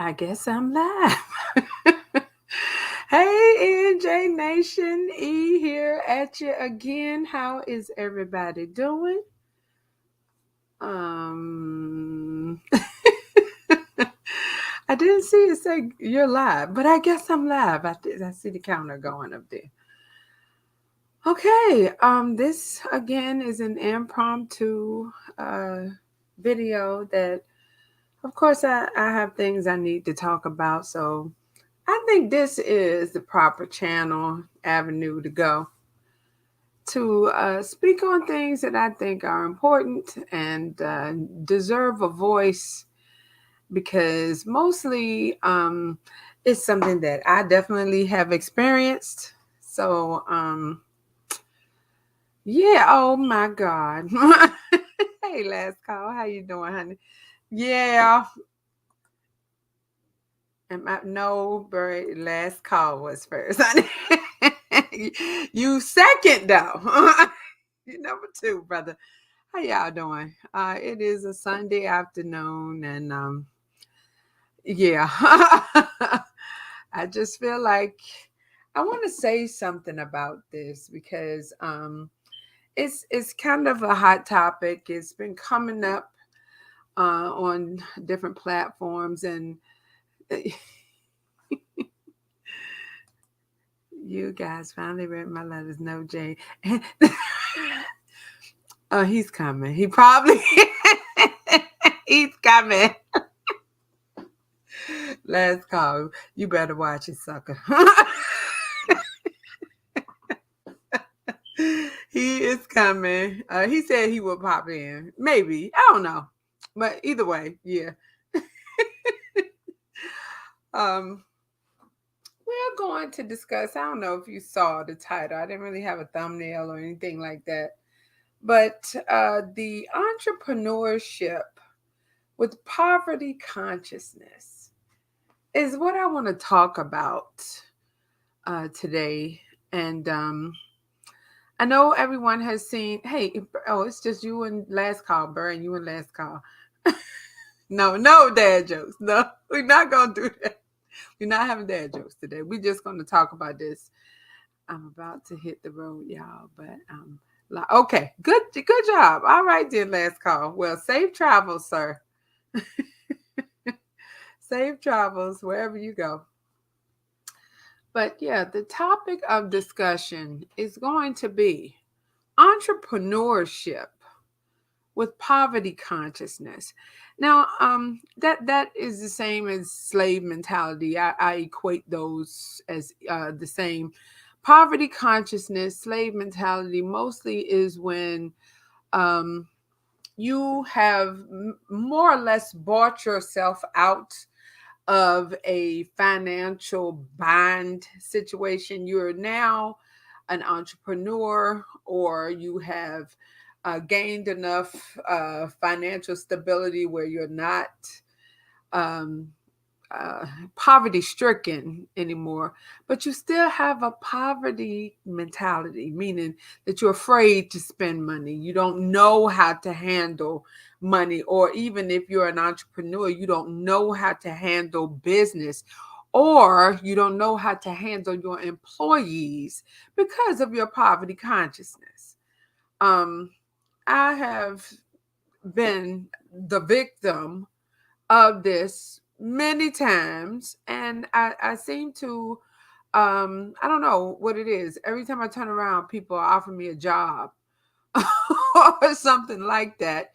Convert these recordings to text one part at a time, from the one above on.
I guess I'm live. Hey, NJ Nation, E here at you again. How is everybody doing? Um, I didn't see it say you're live, but I guess I'm live. I see the counter going up there. Okay, this again is an impromptu video that, of course, I have things I need to talk about, so I think this is the proper channel avenue to go to speak on things that I think are important and deserve a voice because mostly it's something that I definitely have experienced. So, yeah, oh my God. Hey, last call. How you doing, honey? Yeah. No, Bert, last call was first, honey. You second though. You number two, brother. How y'all doing? It is a Sunday afternoon, and yeah, I just feel like I want to say something about this because it's kind of a hot topic. It's been coming up on different platforms, and you guys finally read my letters. No, Jane. Oh, he's coming. He probably he's coming. Last call. You better watch it, sucker. He is coming. He said he would pop in. Maybe. I don't know. But either way, yeah. Um, we're going to discuss. I don't know if you saw the title. I didn't really have a thumbnail or anything like that. But the entrepreneurship with poverty consciousness is what I want to talk about today. And I know everyone has seen, hey, oh, it's just you and last call, Burn, you and last call. No dad jokes. No, we're not going to do that. We're not having dad jokes today. We're just going to talk about this. I'm about to hit the road, y'all, but okay, good job. All right, then, last call. Well, safe travels, sir. Safe travels wherever you go. But yeah, the topic of discussion is going to be entrepreneurship with poverty consciousness. Now, that is the same as slave mentality. I equate those as the same. Poverty consciousness, slave mentality, mostly is when um, you have more or less bought yourself out of a financial bind situation. You're now an entrepreneur, or you have gained enough financial stability where you're not um, uh, poverty stricken anymore, but you still have a poverty mentality, meaning that you're afraid to spend money. You don't know how to handle money, or even if you're an entrepreneur, you don't know how to handle business. Or you don't know how to handle your employees because of your poverty consciousness. Um, I have been the victim of this many times, and I seem to I don't know what it is. Every time I turn around, people offer me a job or something like that.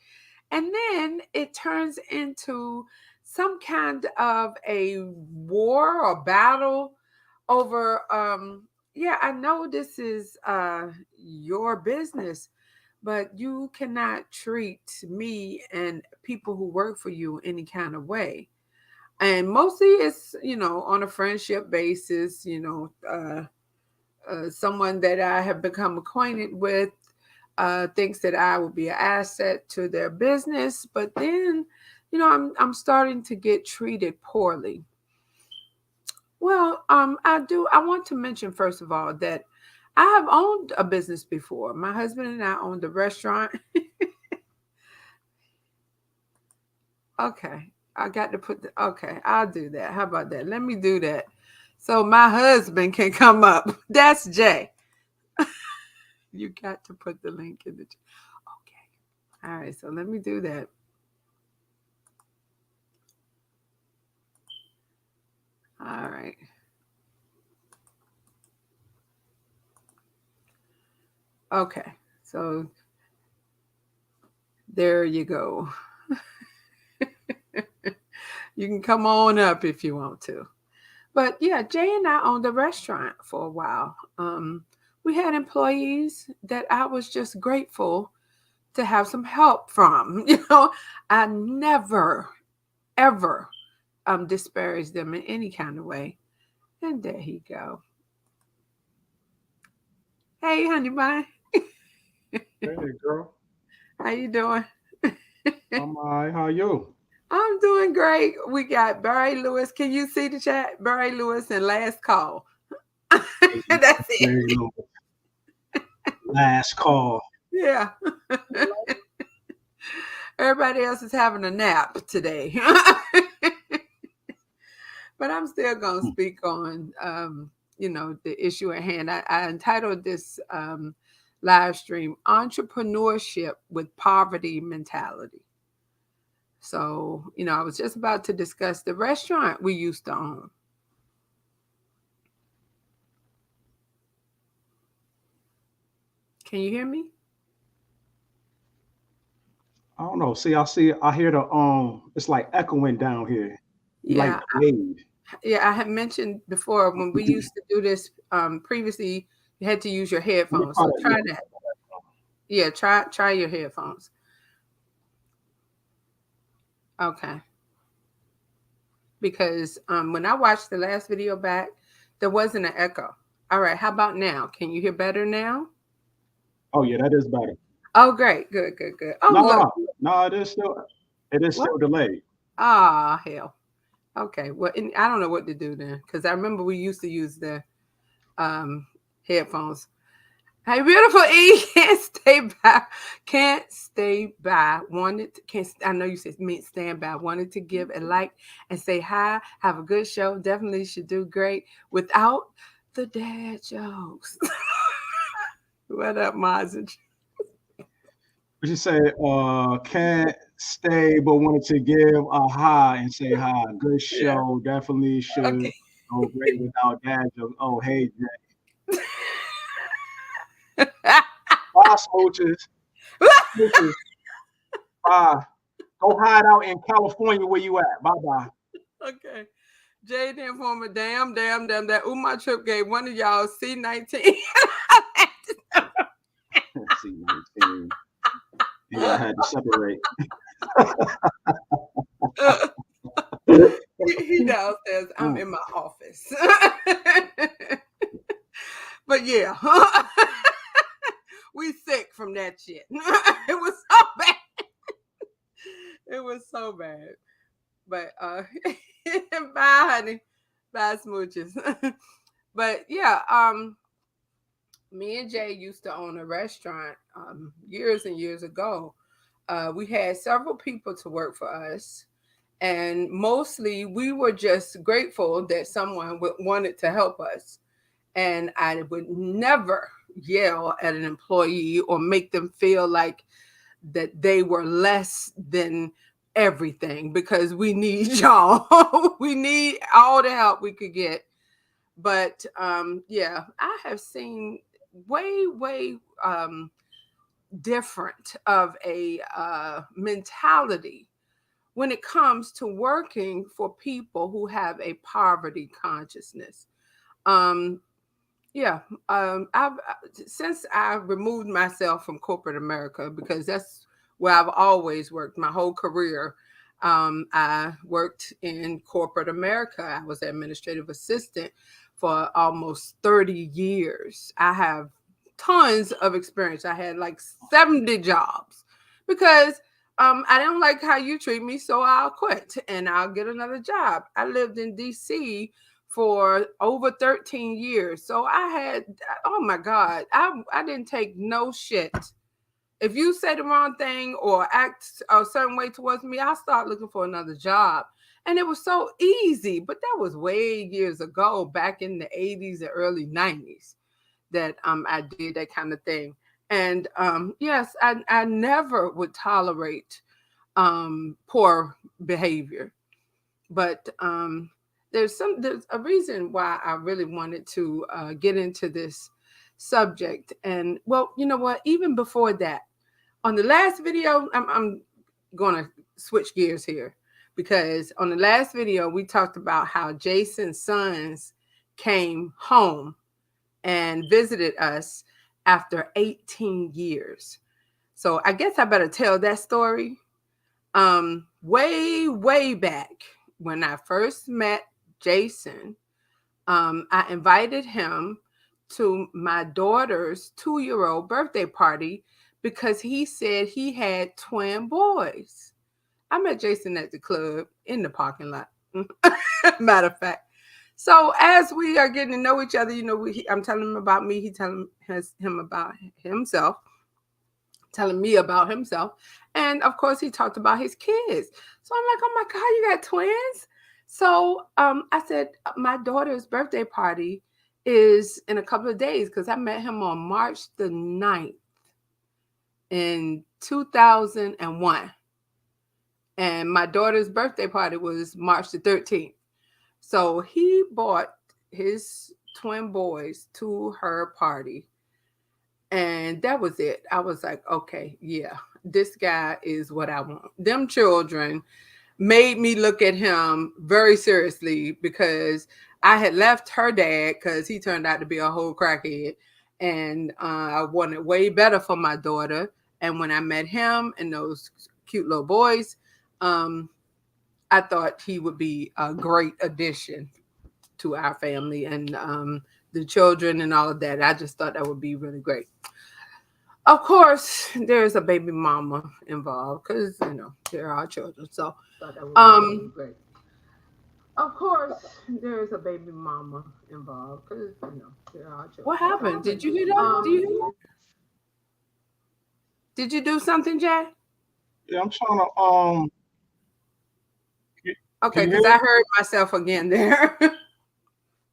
And then it turns into some kind of a war or battle over yeah, I know this is your business, but you cannot treat me and people who work for you any kind of way. And mostly it's, on a friendship basis, someone that I have become acquainted with thinks that I will be an asset to their business, but then, I'm starting to get treated poorly. Well, I want to mention first of all that I have owned a business before. My husband and I owned a restaurant. Okay. I got to put the, okay, I'll do that. How about that? Let me do that. So my husband can come up. That's Jay. You got to put the link in the chat. Okay. All right. So let me do that. All right. Okay. So there you go. You can come on up if you want to. But yeah, Jay and I owned a restaurant for a while. We had employees that I was just grateful to have some help from. I never, ever disparage them in any kind of way. And there he go. Hey, honey bun. Hey, girl. How you doing? I'm all right. How you? I'm doing great. We got Barry Lewis. Can you see the chat? Barry Lewis and last call. That's it. Very low. Last call. Yeah. Everybody else is having a nap today. But I'm still going to speak on, the issue at hand. I entitled this live stream, Entrepreneurship with Poverty Mentality. So, I was just about to discuss the restaurant we used to own. Can you hear me? I don't know. I hear it's like echoing down here. You like Yeah, delayed. yeah. I had mentioned before when we used to do this previously, you had to use your You're headphones. So probably, try that. Yeah, try your headphones. Okay. Because when I watched the last video back, there wasn't an echo. All right, how about now? Can you hear better now? oh yeah, that is better. Oh, great, good, good, good. Oh, look, No, no, it is what? still delayed. Ah, hell. Okay, well, I don't know what to do then, because I remember we used to use the um, headphones. Hey, beautiful E, can't stay by. Wanted to, can't. I know you said meant stand by. Wanted to give a like and say hi. Have a good show. Definitely should do great without the dad jokes. What up, Mazin? But you say can't stay but wanted to give a hi and say hi. Good Yeah. show. Definitely should Okay. go great without that. Oh hey Jay. Bye smooches. Smooches. Bye. Go hide out in California where you at. Bye bye. Okay. Jay the Informer, damn, that Umar Trip gave one of y'all C19. See 19. Yeah, I had to separate. He downstairs. I'm in my office. But yeah, we sick from that shit. It was so bad. It was so bad. But bye, honey. Bye, smooches. But yeah, me and Jay used to own a restaurant years and years ago. We had several people to work for us, and mostly we were just grateful that someone wanted to help us. And I would never yell at an employee or make them feel like that they were less than everything, because we need y'all. We need all the help we could get. But yeah, I have seen way different of a mentality when it comes to working for people who have a poverty consciousness. Um, yeah, I've since I removed myself from corporate America, because that's where I've always worked my whole career. I worked in corporate America. I was administrative assistant for almost 30 years. I have tons of experience. I had like 70 jobs because I don't like how you treat me, so I'll quit and I'll get another job. I lived in DC for over 13 years. So I had, oh my God, I didn't take no shit If you say the wrong thing or act a certain way towards me, I'll start looking for another job. And it was so easy, but that was way years ago, back in the 80s and early 90s, that I did that kind of thing. And yes, I never would tolerate poor behavior. But there's a reason why I really wanted to get into this subject. And well, you know what? Even before that, on the last video, I'm going to switch gears here, because on the last video we talked about how Jason's sons came home and visited us after 18 years. So I guess I better tell that story. Way back when I first met Jason, I invited him to my daughter's 2-year-old birthday party because he said he had twin boys. I met Jason at the club in the parking lot. Matter of fact. So as we are getting to know each other, I'm telling him about me. He telling him about himself, telling me about himself. And of course, he talked about his kids. So I'm like, oh my God, you got twins? So I said, my daughter's birthday party is in a couple of days, because I met him on March the 9th in 2001. And my daughter's birthday party was March the 13th. So he bought his twin boys to her party. And that was it. I was like, okay, yeah, this guy is what I want. Them children made me look at him very seriously, because I had left her dad because he turned out to be a whole crackhead. And I wanted way better for my daughter. And when I met him and those cute little boys, I thought he would be a great addition to our family and the children and all of that. I just thought that would be really great. Of course, there's a baby mama involved, because they're our children. So, um, of course, there's a baby mama involved, because they're our children. What happened? Did you hear that? Do you hear that? Did you do something, Jay? Yeah, I'm trying to Okay, because I heard myself again there.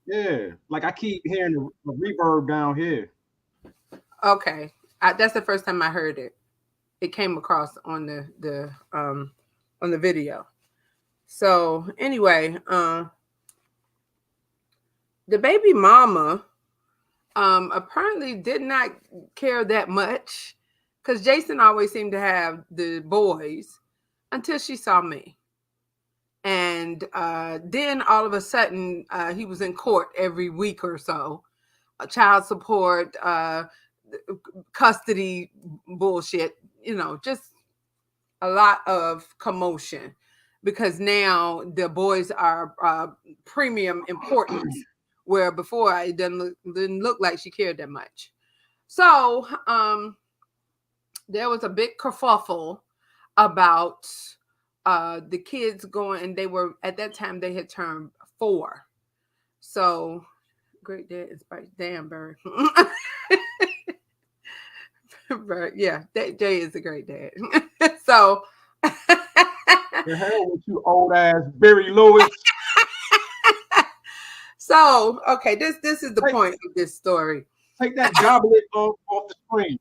Yeah, like I keep hearing the reverb down here. Okay, that's the first time I heard it. It came across on the video. So anyway, the baby mama apparently did not care that much, because Jason always seemed to have the boys until she saw me. And then all of a sudden, he was in court every week or so, child support, custody bullshit, just a lot of commotion, because now the boys are premium importance, where before it didn't look like she cared that much. So there was a big kerfuffle about the kids going, and they were, at that time they had turned 4. So great dad is by damn bird. But yeah, Jay is a great dad. So the hell with you, old ass Barry Lewis. So okay, this is the point of this story. Take that goblet off the screen.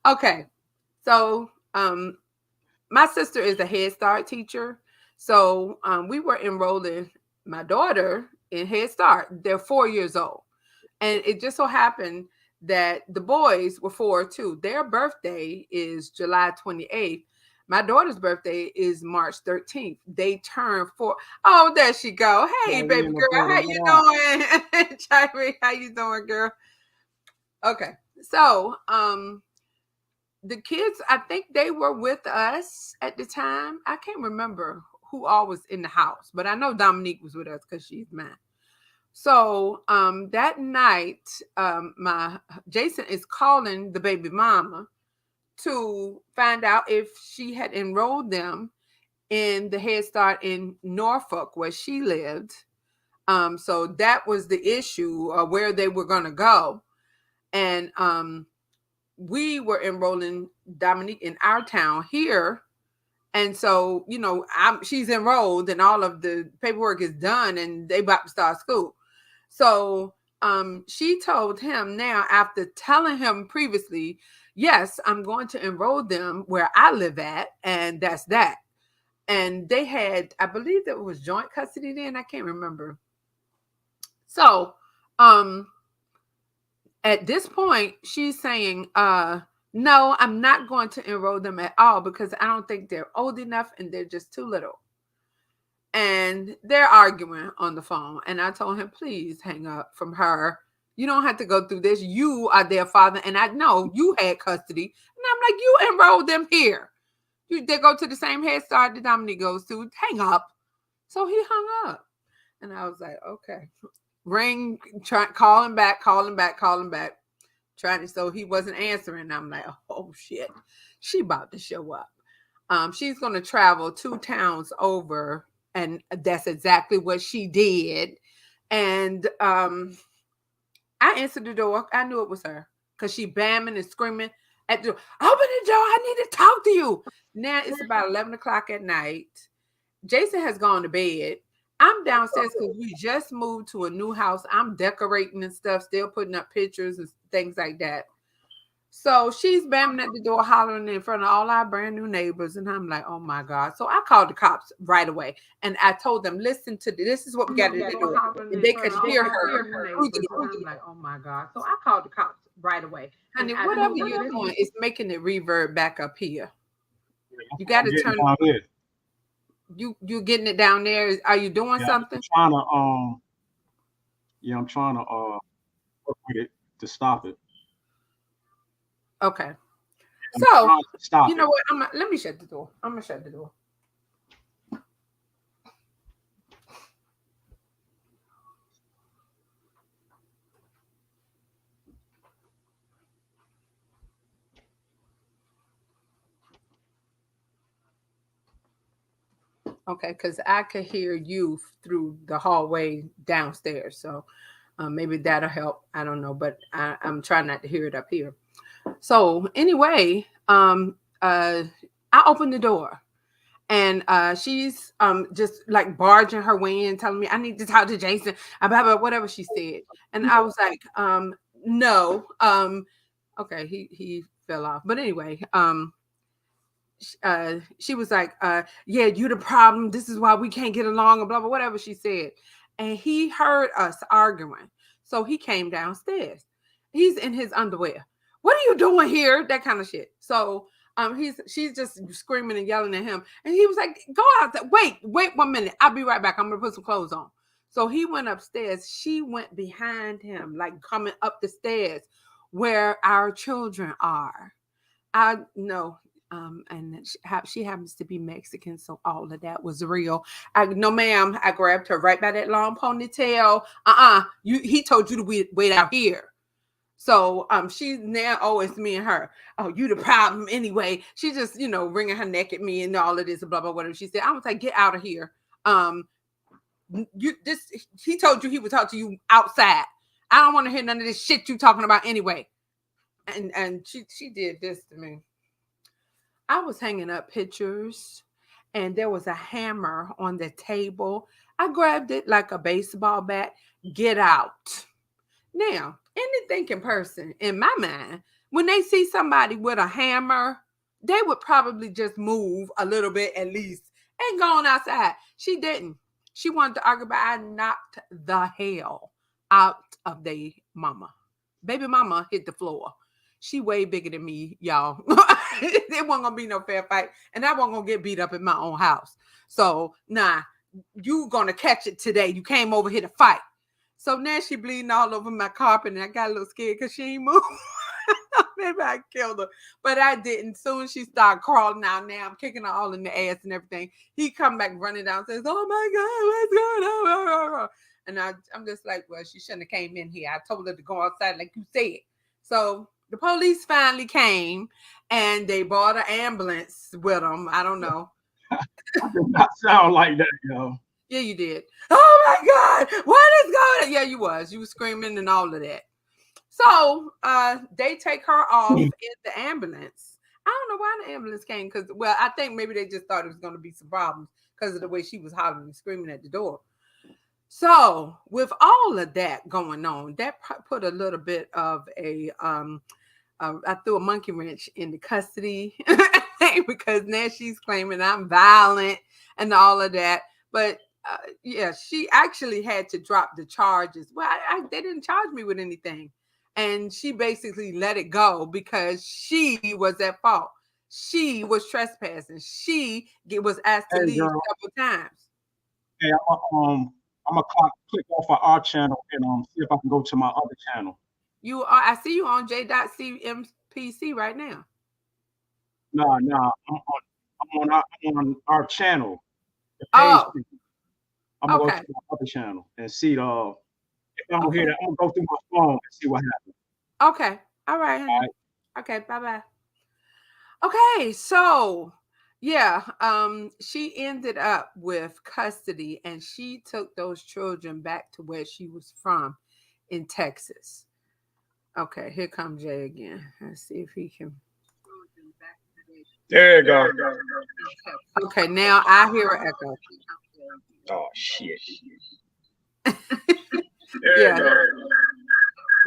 Okay, so my sister is a Head Start teacher, so we were enrolling my daughter in Head Start. They're 4 years old, and it just so happened that the boys were 4 too. Their birthday is July 28th. My daughter's birthday is March 13th. They turn 4. Oh, there she go. Hey, baby girl, how you doing? Chiree, how you doing, girl? Okay, so the kids, I think they were with us at the time. I can't remember who all was in the house, but I know Dominique was with us because she's mine. So that night, my Jason is calling the baby mama to find out if she had enrolled them in the Head Start in Norfolk, where she lived. So that was the issue, where they were going to go. And we were enrolling Dominique in our town here. And so, she's enrolled and all of the paperwork is done and they about to start school. So she told him now, after telling him previously, yes, I'm going to enroll them where I live at, and that's that. And they had, I believe that it was joint custody then, I can't remember. So at this point, she's saying, no, I'm not going to enroll them at all because I don't think they're old enough and they're just too little. And they're arguing on the phone. And I told him, please hang up from her. You don't have to go through this. You are their father. And I know you had custody. And I'm like, you enrolled them here. They go to the same Head Start that Dominique goes to. Hang up. So he hung up. And I was like, okay. Ring, calling back. So he wasn't answering. I'm like, oh shit. She about to show up. She's going to travel 2 towns over. And that's exactly what she did. And I answered the door. I knew it was her because she bamming and screaming at the door. Open the door. I need to talk to you. Now it's about 11 o'clock at night. Jason has gone to bed. I'm downstairs because we just moved to a new house. I'm decorating and stuff, still putting up pictures and things like that. So she's bamming at the door, hollering in front of all our brand new neighbors. And I'm like, oh my God. So I called the cops right away. And I told them, listen to this is what we got to do. And they could hear her through the door. I'm like, oh my God. So I called the cops right away. Honey, whatever you're doing is making it reverb back up here. You got to turn it. You getting it down there? Are you doing something? I'm trying to work with it to stop it. Okay. So you know what? Let me shut the door. I'm gonna shut the door. Okay, because I could hear you through the hallway downstairs. So maybe that'll help. I don't know, but I'm trying not to hear it up here. So anyway, I opened the door and she's just like barging her way in, telling me I need to talk to Jason about whatever she said. And I was like, no. Okay, he fell off. But anyway, she was like, yeah, you the problem. This is why we can't get along, and blah, blah, whatever she said. And he heard us arguing. So he came downstairs. He's in his underwear. What are you doing here? That kind of shit. So she's just screaming and yelling at him. And he was like, go out there. Wait 1 minute. I'll be right back. I'm going to put some clothes on. So he went upstairs. She went behind him, like coming up the stairs where our children are. I know. And she happens to be Mexican, so all of that was real. No, ma'am. I grabbed her right by that long ponytail. He told you to wait out here. So she's now always me and her. Oh, you the problem anyway. She just wringing her neck at me and all of this blah blah whatever she said. I was like, get out of here. He told you he would talk to you outside. I don't want to hear none of this shit you talking about anyway. And she did this to me. I was hanging up pictures and there was a hammer on the table. I grabbed it like a baseball bat. Get out. Now, any thinking person in my mind, when they see somebody with a hammer, they would probably just move a little bit at least and go on outside. She didn't. She wanted to argue, but I knocked the hell out of their mama. Baby mama hit the floor. She way bigger than me, y'all. There wasn't gonna be no fair fight, and I wasn't gonna get beat up in my own house. So nah, you gonna catch it today. You came over here to fight. So now she bleeding all over my carpet, and I got a little scared because she ain't moved. Maybe I killed her, but I didn't. Soon as she started crawling out, now I'm kicking her all in the ass and everything. He come back running down, says, "Oh my God, what's going on?" And I'm just like, well, she shouldn't have came in here. I told her to go outside, like you said. So the police finally came, and they brought an ambulance with them. I don't know. I did not sound like that, yo. Yeah, you did. Oh my God, what is going on? Yeah, you was. You were screaming and all of that. So they take her off in the ambulance. I don't know why the ambulance came because, well, I think maybe they just thought it was going to be some problems because of the way she was hollering and screaming at the door. So with all of that going on, that put a little bit of I threw a monkey wrench in the custody because now she's claiming I'm violent and all of that. But yeah, she actually had to drop the charges. Well, they didn't charge me with anything. And she basically let it go because she was at fault. She was trespassing. She was asked to Hey, leave girl. several times. Hey, I'm gonna click off of our channel and see if I can go to my other channel. I see you on J.CMPC right now. Nah, I'm on our channel, the page. Oh, I'm gonna go okay. to my other channel and see if I don't hear that. I'm gonna go through my phone and see what happens. Okay. All right, All honey. right. Okay, bye-bye. Okay, so yeah, she ended up with custody and she took those children back to where she was from in Texas. Okay, here comes Jay again. Let's see if he can. There you go. Okay, now I hear an echo. Oh shit. Yeah,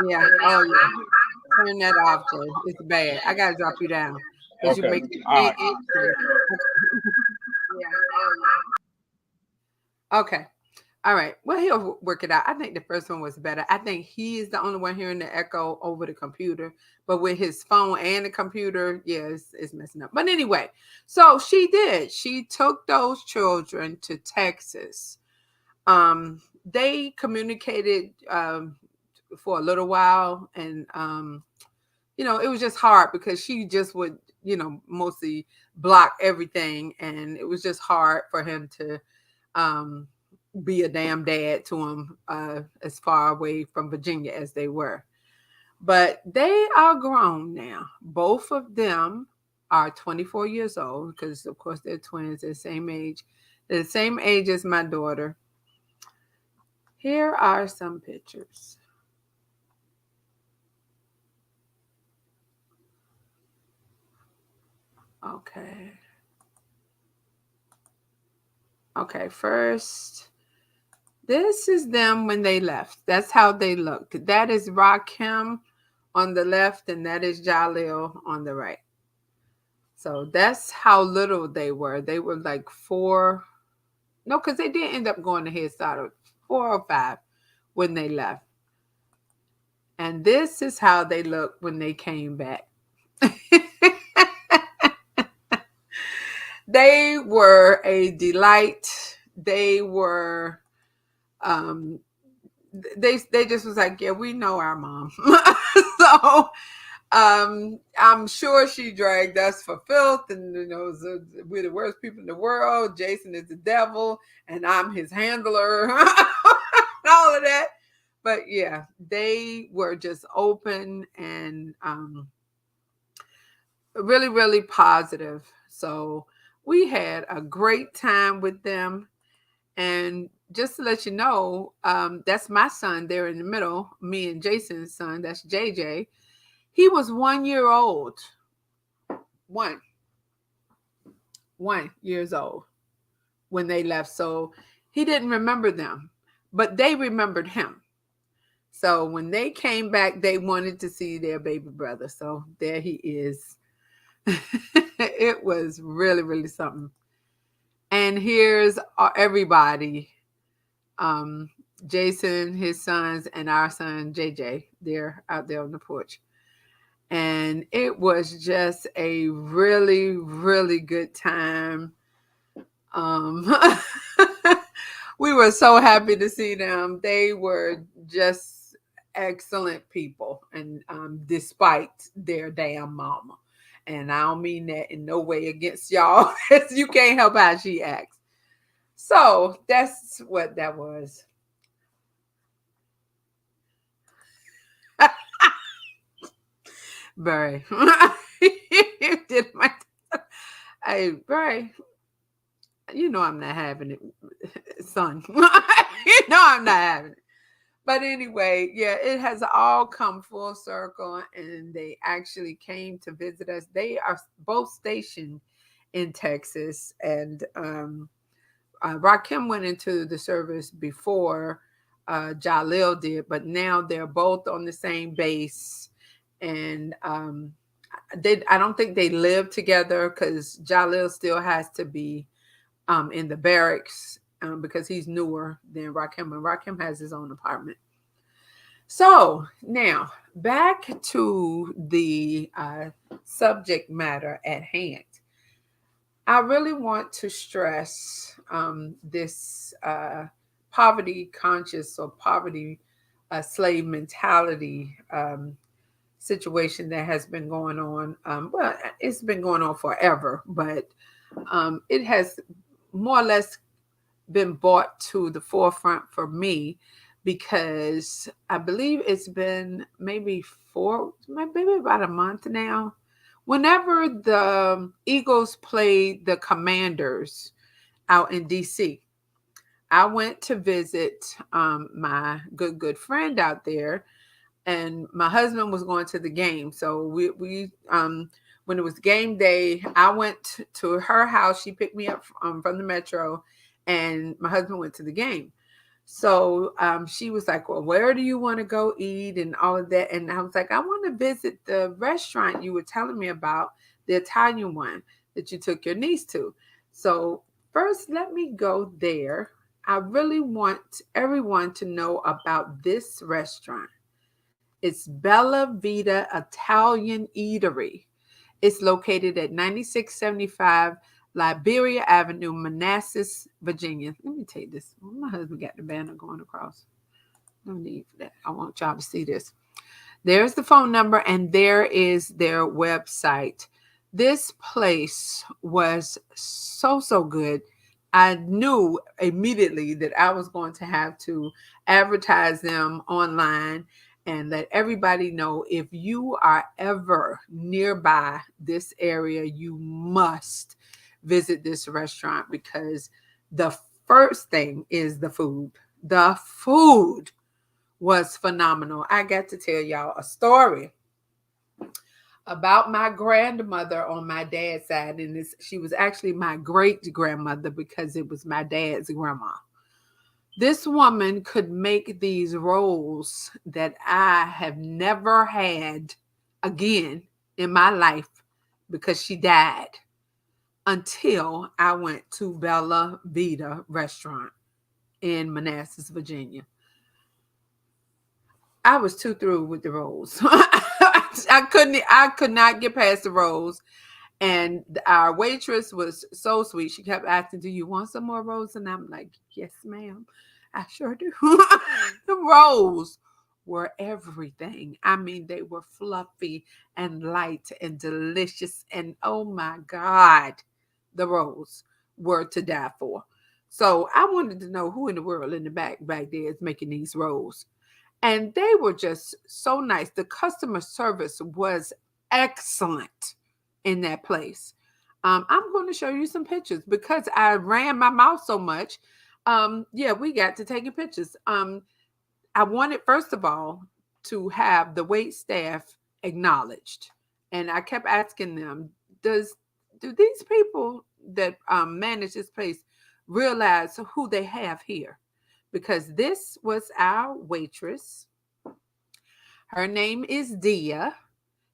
yeah. Oh yeah. Turn that off, Jay. It's bad. I gotta drop you down because you Okay. make me All right. Okay. All right. Well, he'll work it out. I think the first one was better. I think he is the only one hearing the echo over the computer, but with his phone and the computer, yeah, it's messing up. But anyway, so she did. She took those children to Texas. They communicated for a little while, and it was just hard because she just would, mostly block everything, and it was just hard for him to um be a damn dad to him as far away from Virginia as they were. But they are grown now. Both of them are 24 years old because, of course, they're twins. They're the same age. They're the same age as my daughter. Here are some pictures. Okay. Okay, first, this is them when they left. That's how they looked. That is Rakim on the left, and that is Jalil on the right. So that's how little they were. They were like 4. No, because they did end up going to Head Start, 4 or 5 when they left. And this is how they looked when they came back. They were a delight. They were they just was like, yeah, we know our mom. So I'm sure she dragged us for filth, and we're the worst people in the world. Jason is the devil, and I'm his handler, all of that. But yeah, they were just open and really, really positive. So we had a great time with them. And just to let you know, that's my son there in the middle, me and Jason's son, that's JJ. He was 1 year old. One 1 years old when they left. So he didn't remember them, but they remembered him. So when they came back, they wanted to see their baby brother. So there he is. It was really, really something. And here's everybody. Jason, his sons, and our son JJ. They're out there on the porch. And it was just a really, really good time. Um, we were so happy to see them. They were just excellent people, and despite their damn mama. And I don't mean that in no way against y'all. You can't help how she acts. So that's what that was. Barry. You did my hey, Barry. You know I'm not having it, son. You know I'm not having it. But anyway, yeah, it has all come full circle, and they actually came to visit us. They are both stationed in Texas, and Rakim went into the service before Jalil did, but now they're both on the same base, and I don't think they live together because Jalil still has to be in the barracks because he's newer than Rakim, and Rakim has his own apartment. So now back to the subject matter at hand. I really want to stress this poverty conscious or poverty slave mentality situation that has been going on. Well, it's been going on forever, but it has more or less been brought to the forefront for me because I believe it's been maybe about a month now. Whenever the Eagles played the Commanders out in DC, I went to visit my good friend out there, and my husband was going to the game. So we when it was game day, I went to her house. She picked me up from the metro, and my husband went to the game. So she was like, "Well, where do you want to go eat and all of that?" And I was like, "I want to visit the restaurant you were telling me about, the Italian one that you took your niece to." So first, let me go there. I really want everyone to know about this restaurant. It's Bella Vita Italian Eatery. It's located at 9675 Liberia Avenue, Manassas, Virginia. Let me take this. Oh, my husband got the banner going across. No need for that. I want y'all to see this. There's the phone number, and there is their website. This place was so good. I knew immediately that I was going to have to advertise them online and let everybody know if you are ever nearby this area, you must visit this restaurant because the first thing is the food. The food was phenomenal. I got to tell y'all a story about my grandmother on my dad's side, and she was actually my great grandmother because it was my dad's grandma. This woman could make these rolls that I have never had again in my life because she died until I went to Bella Vita restaurant in Manassas, Virginia. I was too through with the rolls. I could not get past the rolls. And our waitress was so sweet. She kept asking, "Do you want some more rolls?" And I'm like, "Yes, ma'am. I sure do." The rolls were everything. I mean, they were fluffy and light and delicious. And oh my God, the rolls were to die for. So I wanted to know who in the world in the back there is making these rolls. And they were just so nice. The customer service was excellent in that place. I'm going to show you some pictures because I ran my mouth so much. Yeah, we got to taking pictures. I wanted, first of all, to have the wait staff acknowledged. And I kept asking them, do these people that manage this place realize who they have here? Because this was our waitress. Her name is Dia.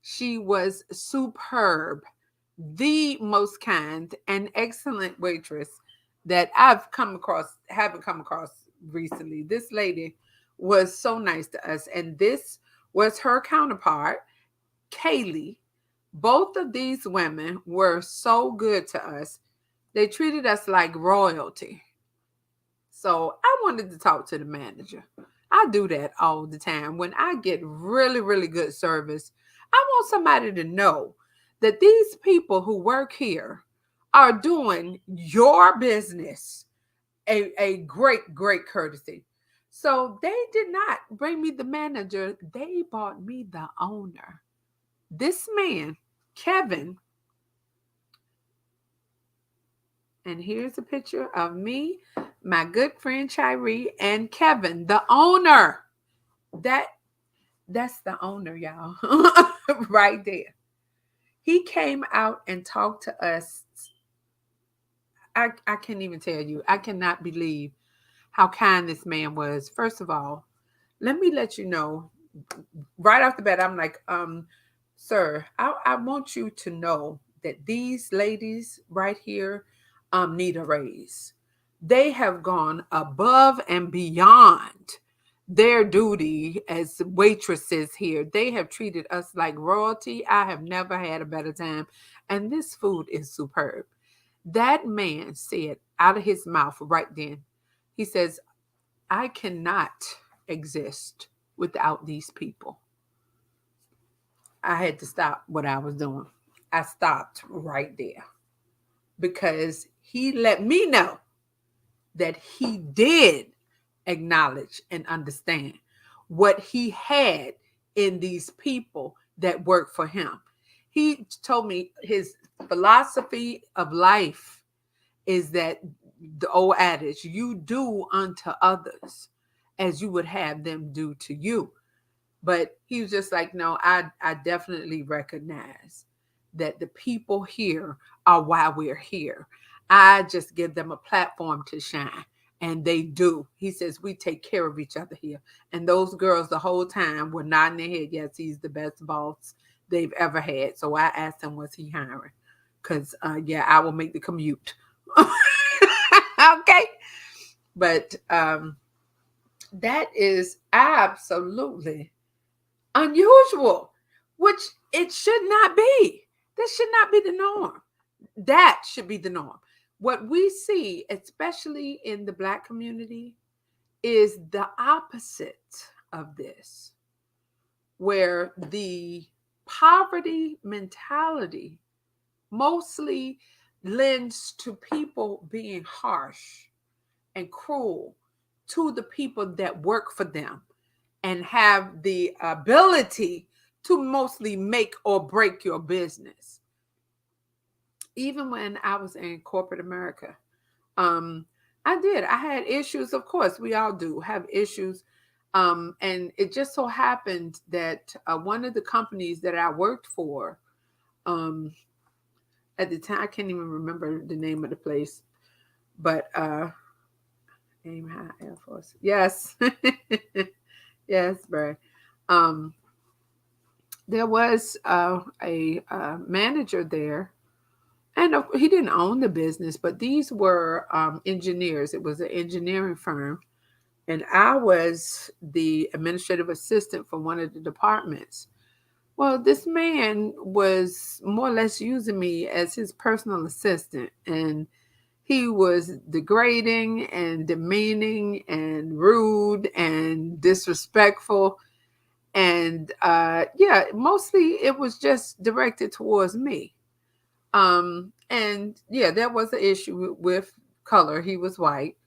She was superb, the most kind and excellent waitress that haven't come across recently. This lady was so nice to us, and this was her counterpart, Kaylee. Both of these women were so good to us. They treated us like royalty. So I wanted to talk to the manager. I do that all the time. When I get really, really good service, I want somebody to know that these people who work here are doing your business a great courtesy. So they did not bring me the manager, they brought me the owner. This man, Kevin, and here's a picture of me, my good friend Chiree, and Kevin, the owner. That that's the owner, y'all. Right there. He came out and talked to us. I can't even tell you. I cannot believe how kind this man was. First of all, let me let you know right off the bat, I'm like, sir, I want you to know that these ladies right here need a raise. They have gone above and beyond their duty as waitresses here. They have treated us like royalty. I have never had a better time. And this food is superb. That man said out of his mouth right then, he says, I cannot exist without these people. I had to stop what I was doing. I stopped right there because he let me know that he did acknowledge and understand what he had in these people that work for him. He told me his philosophy of life is that the old adage, you do unto others as you would have them do to you. But he was just like, no, I definitely recognize that the people here are why we're here. I just give them a platform to shine. And they do. He says, we take care of each other here. And those girls the whole time were nodding their head. Yes, he's the best boss they've ever had. So I asked him, was he hiring? Because, yeah, I will make the commute. Okay. But that is absolutely unusual, which it should not be. This should not be the norm. That should be the norm. What we see, especially in the Black community, is the opposite of this, where the poverty mentality mostly lends to people being harsh and cruel to the people that work for them and have the ability to mostly make or break your business. Even when I was in corporate America, um, I had issues. Of course, we all do have issues. And it just so happened that one of the companies that I worked for, um, at the time, I can't even remember the name of the place, but Aim High Air Force. Yes. Yes, bro. Um, there was a manager there, and he didn't own the business, but these were engineers. It was an engineering firm, and I was the administrative assistant for one of the departments. Well, this man was more or less using me as his personal assistant, and he was degrading and demeaning and rude and disrespectful. And yeah, mostly it was just directed towards me. And yeah, there was an issue with color. He was white.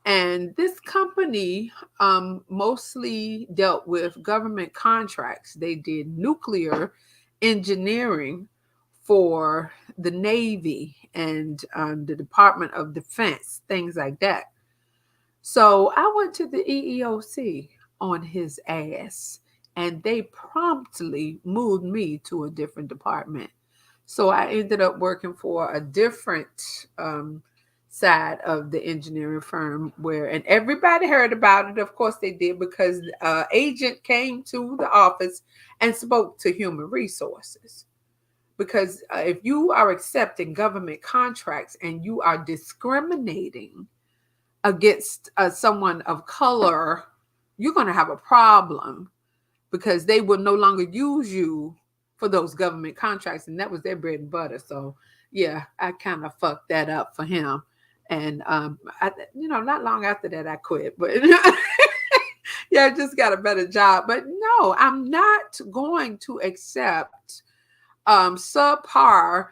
And this company mostly dealt with government contracts. They did nuclear engineering for the Navy and the Department of Defense, things like that. So I went to the EEOC on his ass, and they promptly moved me to a different department. So I ended up working for a different side of the engineering firm where, and everybody heard about it. Of course they did, because agent came to the office and spoke to human resources. Because if you are accepting government contracts and you are discriminating against someone of color, you're going to have a problem, because they will no longer use you for those government contracts. And that was their bread and butter. So, yeah, I kind of fucked that up for him. And, not long after that, I quit. But yeah, I just got a better job. But no, I'm not going to accept subpar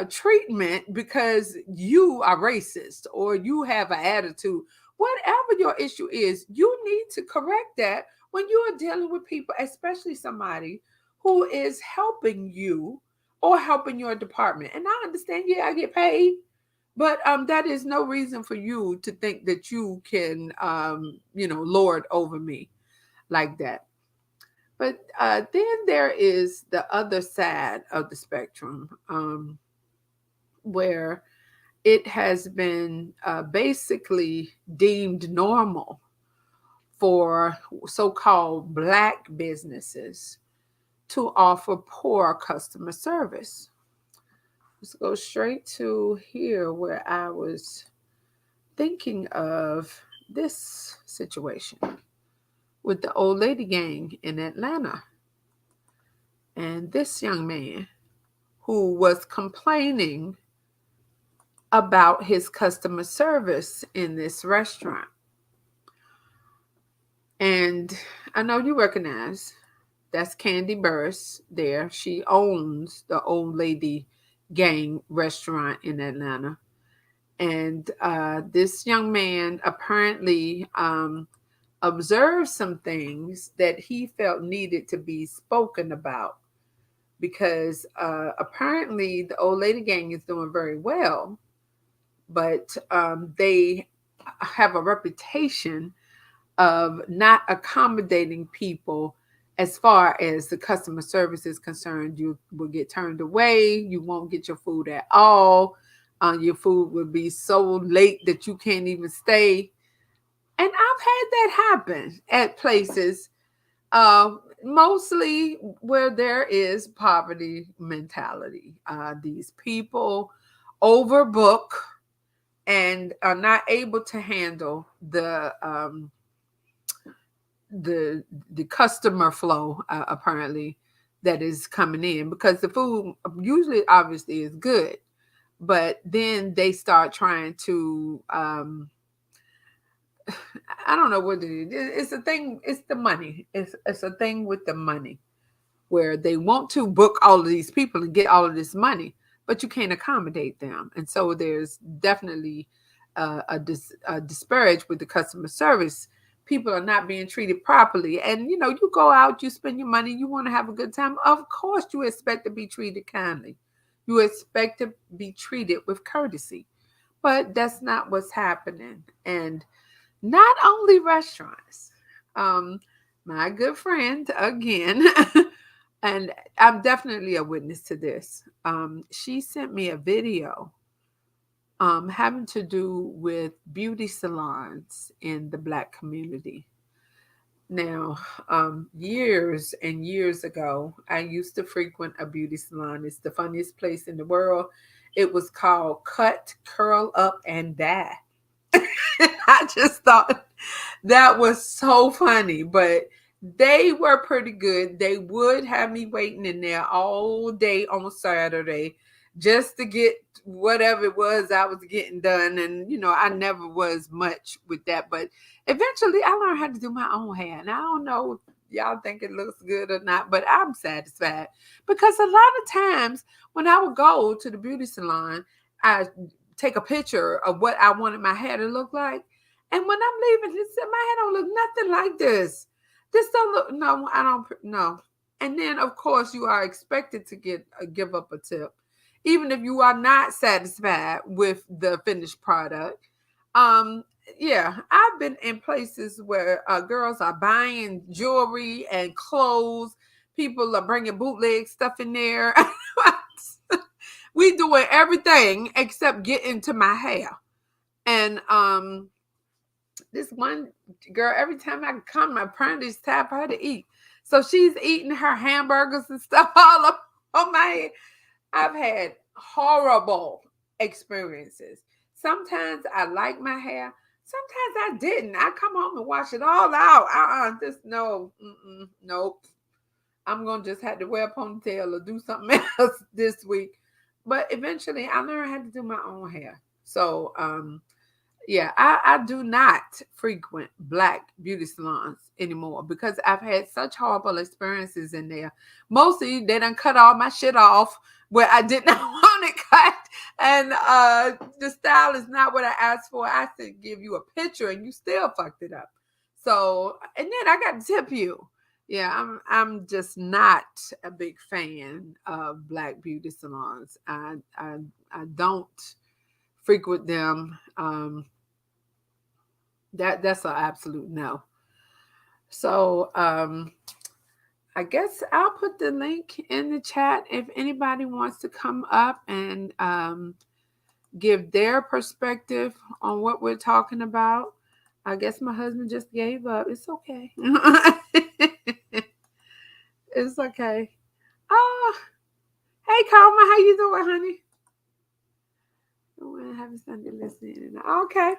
treatment because you are racist or you have an attitude. Whatever your issue is, you need to correct that when you are dealing with people, especially somebody who is helping you or helping your department. And I understand, yeah, I get paid, but that is no reason for you to think that you can, lord over me. like that. But then there is the other side of the spectrum, where it has been basically deemed normal for so called black businesses to offer poor customer service. Let's go straight to here where I was thinking of this situation with the old lady gang in Atlanta and this young man who was complaining about his customer service in this restaurant. And I know you recognize that's Candy Burris there. She owns the Old Lady Gang restaurant in Atlanta. And this young man apparently observed some things that he felt needed to be spoken about because apparently the Old Lady Gang is doing very well, but they have a reputation of not accommodating people as far as the customer service is concerned. You will get turned away, you won't get your food at all. Your food will be so late that you can't even stay. And I've had that happen at places, mostly where there is poverty mentality. These people overbook and are not able to handle the the customer flow, apparently, that is coming in, because the food usually obviously is good, but then they start trying to I don't know what it is. It's a thing. It's the money. It's a thing with the money where they want to book all of these people and get all of this money, but you can't accommodate them. And so there's definitely a disparage with the customer service. People are not being treated properly. And, you go out, you spend your money, you want to have a good time. Of course, you expect to be treated kindly. You expect to be treated with courtesy. But that's not what's happening. And not only restaurants. Um, my good friend, again, and I'm definitely a witness to this. She sent me a video having to do with beauty salons in the Black community. Now, years and years ago, I used to frequent a beauty salon. It's the funniest place in the world. It was called Cut, Curl Up, and Dye. I just thought that was so funny, but they were pretty good. They would have me waiting in there all day on Saturday just to get whatever it was I was getting done. And, I never was much with that. But eventually I learned how to do my own hair. And I don't know if y'all think it looks good or not, but I'm satisfied because a lot of times when I would go to the beauty salon, I take a picture of what I wanted my hair to look like. And when I'm leaving, he said, my hair don't look nothing like this. This don't look, no, I don't, no. And then, of course, you are expected to give up a tip, even if you are not satisfied with the finished product. Um, yeah, I've been in places where girls are buying jewelry and clothes. People are bringing bootleg stuff in there. We doing everything except getting to my hair. And this one girl, every time I come, my apparently it's time for her to eat. So she's eating her hamburgers and stuff all up on my head. I've had horrible experiences. Sometimes I like my hair. Sometimes I didn't. I come home and wash it all out. Just no, nope. I'm gonna just have to wear a ponytail or do something else this week. But eventually, I learned how to do my own hair. So, yeah, I do not frequent Black beauty salons anymore because I've had such horrible experiences in there. Mostly, they done cut all my shit off where I did not want it cut, and the style is not what I asked for. I said give you a picture, and you still fucked it up. So, and then I got to tip you. Yeah, I'm just not a big fan of Black beauty salons. I don't frequent them. That's an absolute no. So I guess I'll put the link in the chat if anybody wants to come up and give their perspective on what we're talking about. I guess my husband just gave up. It's okay. It's okay. Oh, hey, Karma, how you doing, honey? Oh, happy Sunday listening. Okay.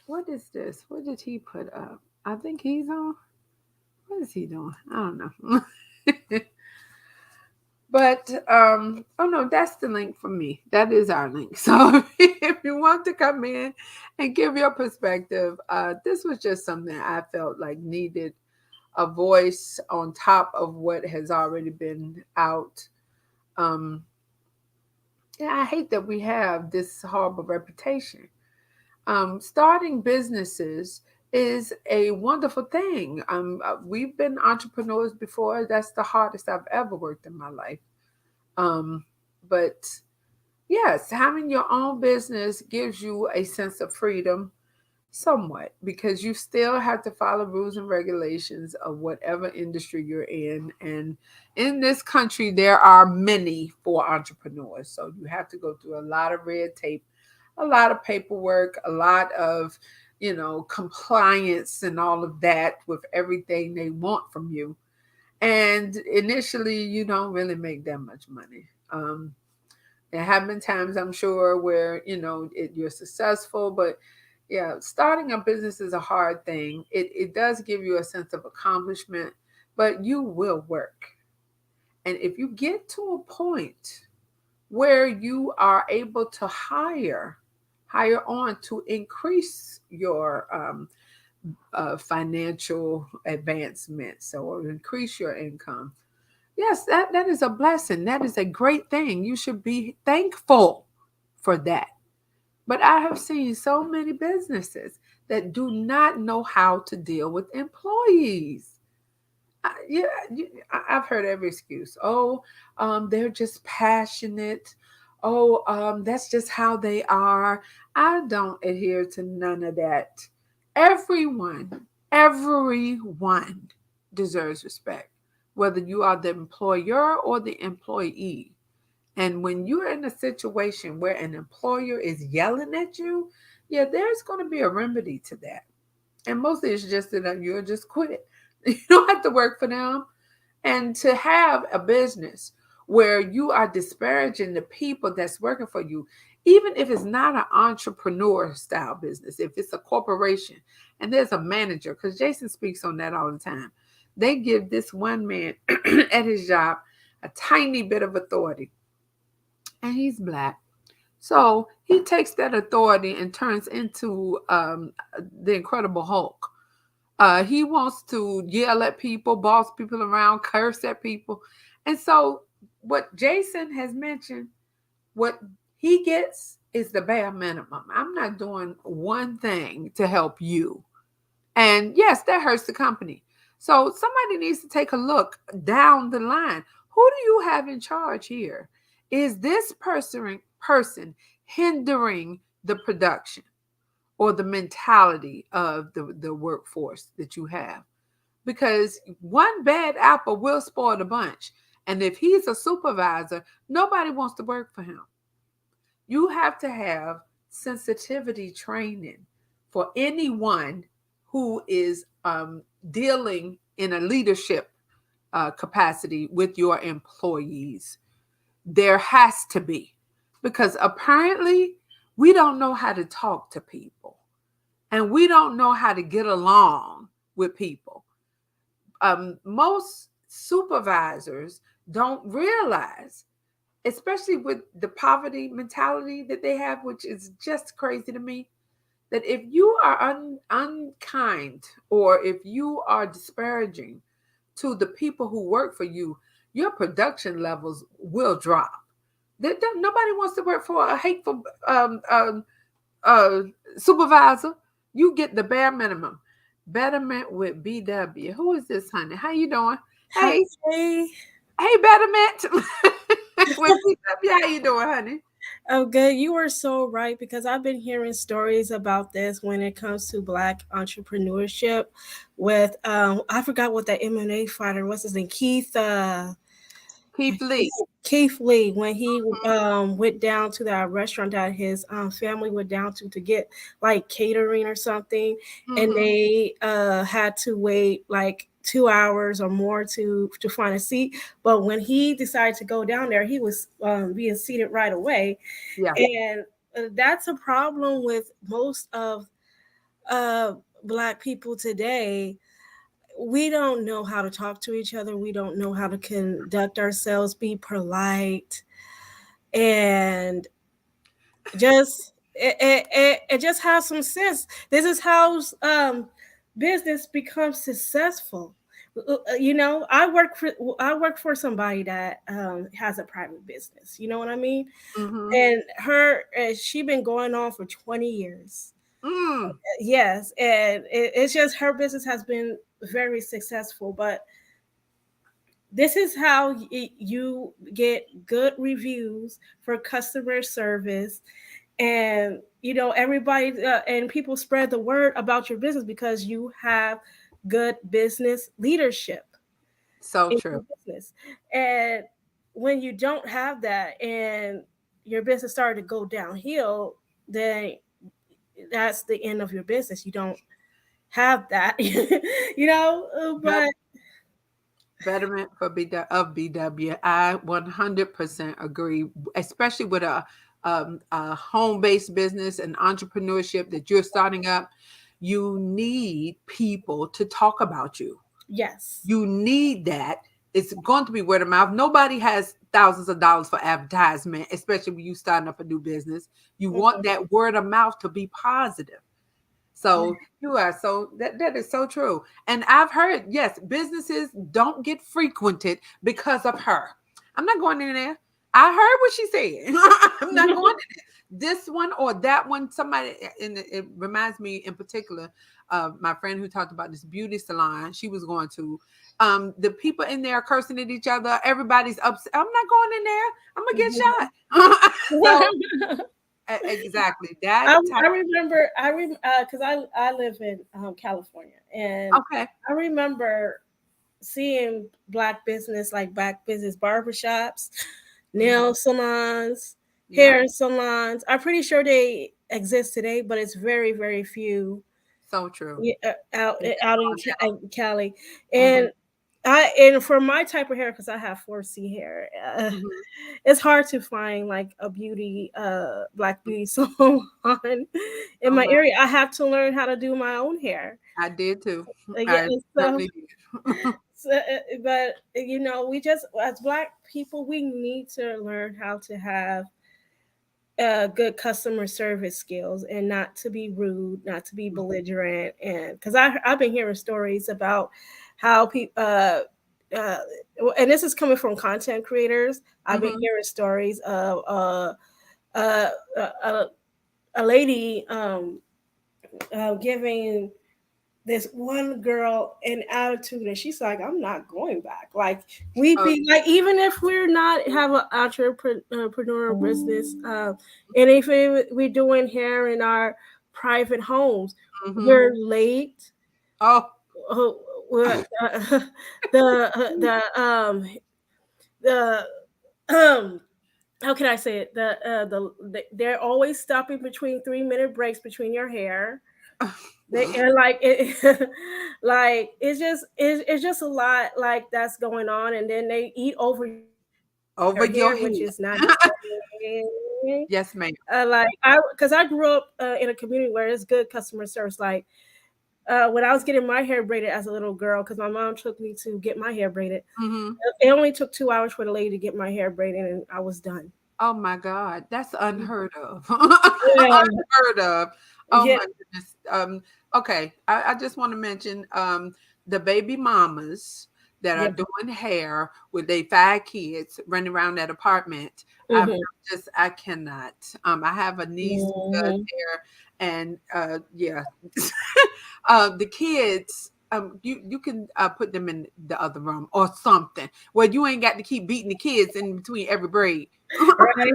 What is this? What did he put up? I think he's on. What is he doing? I don't know. But oh no, that's the link for me. That is our link. So if you want to come in and give your perspective, this was just something I felt like needed a voice on top of what has already been out. Um, yeah, I hate that we have this horrible reputation. Starting businesses is a wonderful thing. We've been entrepreneurs before. That's the hardest I've ever worked in my life. Um, but yes, having your own business gives you a sense of freedom somewhat because you still have to follow rules and regulations of whatever industry you're in. And in this country, there are many for entrepreneurs. So you have to go through a lot of red tape, a lot of paperwork, a lot of, compliance and all of that with everything they want from you. And initially, you don't really make that much money. There have been times, I'm sure, where you're successful, but yeah, starting a business is a hard thing. It does give you a sense of accomplishment, but you will work. And if you get to a point where you are able to hire on to increase your financial advancements or increase your income. Yes, that is a blessing. That is a great thing. You should be thankful for that. But I have seen so many businesses that do not know how to deal with employees. Yeah, I've heard every excuse. Oh, they're just passionate. Oh, that's just how they are. I don't adhere to none of that. Everyone, everyone deserves respect, whether you are the employer or the employee. And when you're in a situation where an employer is yelling at you, yeah, there's going to be a remedy to that. And mostly it's just that you'll just quit. You don't have to work for them. And to have a business where you are disparaging the people that's working for you, even if it's not an entrepreneur style business, if it's a corporation and there's a manager, because Jason speaks on that all the time, they give this one man at his job a tiny bit of authority, and he's black. So he takes that authority and turns into the Incredible Hulk. He wants to yell at people, boss people around, curse at people. And so, what Jason has mentioned, what he gets is the bare minimum. I'm not doing one thing to help you. And yes, that hurts the company. So, somebody needs to take a look down the line. Who do you have in charge here? Is this person hindering the production or the mentality of the workforce that you have? Because one bad apple will spoil the bunch. And if he's a supervisor, nobody wants to work for him. You have to have sensitivity training for anyone who is dealing in a leadership capacity with your employees. There has to be, because apparently we don't know how to talk to people and we don't know how to get along with people. Most supervisors don't realize, especially with the poverty mentality that they have, which is just crazy to me, that if you are unkind or if you are disparaging to the people who work for you, your production levels will drop. Nobody wants to work for a hateful uh, supervisor. You get the bare minimum. Betterment with BW. Who is this, honey? How you doing? Hi. Hey, hey, Betterment with BW. How you doing, honey? Oh, good. You were so right because I've been hearing stories about this when it comes to Black entrepreneurship. With I forgot what that MMA fighter, what's his name, Keith Lee. Keith Lee, when he went down to that restaurant that his family went down to get like catering or something, and Mm-hmm. they had to wait like 2 hours or more to find a seat. But when he decided to go down there, he was being seated right away, Yeah. and that's a problem with most of uh, Black people today. We don't know how to talk to each other. We don't know how to conduct ourselves, be polite, and it just have some sense. This is how business becomes successful. You know, I work for somebody that has a private business. You know what I mean? Mm-hmm. And she been going on for 20 years. Mm. Yes, and it's just her business has been very successful, but this is how you get good reviews for customer service, and you know everybody and people spread the word about your business because you have good business leadership So in true. your business. And when you don't have that and your business started to go downhill, then that's the end of your business. You don't have that, you know. Yep. But Betterment for of BW. I 100% agree, especially with a home-based business and entrepreneurship that you're starting up. You need people to talk about you. yes. You need that. It's going to be word of mouth. Nobody has thousands of dollars for advertisement, especially when you starting up a new business. You want Mhm. that word of mouth to be positive. So you are so that is so true. And I've heard, yes, businesses don't get frequented because of her. I'm not going in there. I heard what she said. I'm not going in there. This one or that one. Somebody, and it reminds me in particular of my friend who talked about this beauty salon she was going to. The people in there cursing at each other. Everybody's upset. I'm not going in there. I'm gonna get Mhm. shot. So exactly that type. I remember because I live in California, and Okay. I remember seeing black business barbershops, Mhm. nail salons, Yep. hair salons. I'm pretty sure they exist today, but it's very few So true. out And it's out gone in Cali. down. And and for my type of hair, because I have 4C hair, Mhm. it's hard to find like a black beauty salon in Oh my my, area. I have to learn how to do my own hair. I did too. Yeah, I so, certainly did. but you know, we just as black people, we need to learn how to have good customer service skills and not to be rude, not to be belligerent, and because I've been hearing stories about how people uh, and this is coming from content creators. I've been Mhm. hearing stories of uh, uh, a lady giving this one girl an attitude, and she's like, I'm not going back. Like, we Oh, be like, even if we're not have an entrepreneur business, and if we're doing hair in our private homes, mhm. we're late. Oh, uh, we're, the the how can I say it? They're always stopping between 3 minute breaks between your hair. They and like it, like it's just a lot like that's going on, and then they eat over your hair, which is not over your head. like Yes, ma'am. because I grew up in a community where it's good customer service. Like when I was getting my hair braided as a little girl, because my mom took me to get my hair braided, Mhm. it only took 2 hours for the lady to get my hair braided, and I was done. Oh my God, that's unheard of. Yeah, Unheard of. Oh yeah. my goodness. Okay, I just want to mention the baby mamas that are Yeah. doing hair with their 5 kids running around that apartment. Hmm. I cannot. I have a niece who does Hmm. hair, and yeah, the kids. you can put them in the other room or something where you ain't got to keep beating the kids in between every braid. Right.